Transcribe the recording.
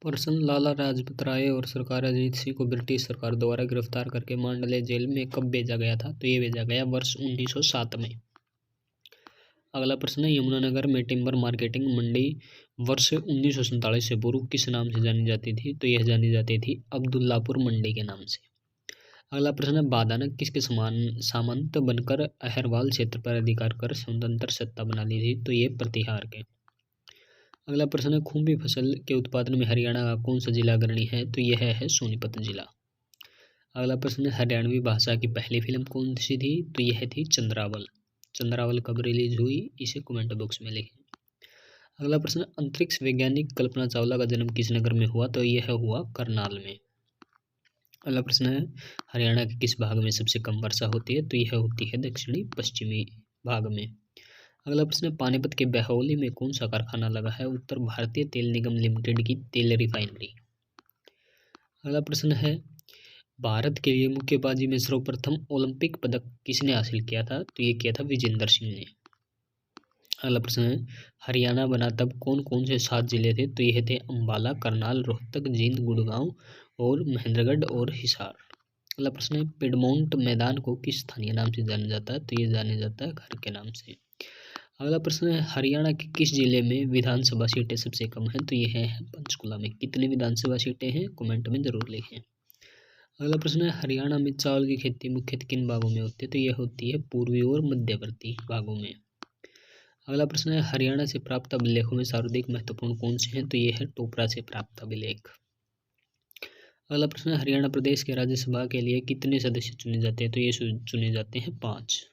प्रश्न, लाला लाजपत राय और सरकार अजीत सिंह को ब्रिटिश सरकार द्वारा गिरफ्तार करके मांडले जेल में कब भेजा गया था? तो ये भेजा गया वर्ष 1907 में। अगला प्रश्न है, यमुनानगर में टिम्बर मार्केटिंग मंडी वर्ष 1947 से पूर्व किस नाम से जानी जाती थी? तो यह जानी जाती थी अब्दुल्लापुर मंडी के नाम से। अगला प्रश्न है, बादानक किसके सामंत बनकर अहरवाल क्षेत्र पर अधिकार कर स्वतंत्र सत्ता बना ली थी? तो ये प्रतिहार के। अगला प्रश्न है, खूबी फसल के उत्पादन में हरियाणा का कौन सा जिला अग्रणी है? तो यह है सोनीपत जिला। अगला प्रश्न है, हरियाणवी भाषा की पहली फिल्म कौन सी थी? तो यह थी चंद्रावल। चंद्रावल कब रिलीज हुई? इसे कमेंट बॉक्स में लिखें। अगला प्रश्न, अंतरिक्ष वैज्ञानिक कल्पना चावला का जन्म किस नगर में हुआ? तो यह हुआ करनाल में। अगला प्रश्न है, हरियाणा के किस भाग में सबसे कम वर्षा होती है? तो यह होती है दक्षिणी पश्चिमी भाग में। अगला प्रश्न है, पानीपत के बहौली में कौन सा कारखाना लगा है? उत्तर भारतीय तेल निगम लिमिटेड की तेल रिफाइनरी। अगला प्रश्न है, भारत के लिए मुक्केबाजी में सर्वप्रथम ओलंपिक पदक किसने हासिल किया था? तो ये किया था विजेंद्र सिंह ने। अगला प्रश्न है, हरियाणा बना तब कौन कौन से 7 जिले थे? तो यह थे अंबाला, करनाल, रोहतक, जींद, गुड़गांव और महेंद्रगढ़ और हिसार। अगला प्रश्न है, पिडमोंट मैदान को किस स्थानीय नाम से जाना जाता है? तो ये जाना जाता है घर के नाम से। अगला प्रश्न है, हरियाणा के किस जिले में विधानसभा सीटें सबसे कम हैं? तो यह है पंचकुला में। कितनी विधानसभा सीटें हैं? कमेंट में जरूर लिखें। अगला प्रश्न है, हरियाणा में चावल की खेती मुख्यतः किन भागों में होती है? तो यह होती है पूर्वी और मध्यवर्ती भागों में। अगला प्रश्न है, हरियाणा से प्राप्त अभिलेखों में सर्वाधिक महत्वपूर्ण कौन से हैं? तो यह है टोपरा से प्राप्त अभिलेख। अगला प्रश्न है, हरियाणा प्रदेश के राज्यसभा के लिए कितने सदस्य चुने जाते हैं? तो ये चुने जाते हैं 5।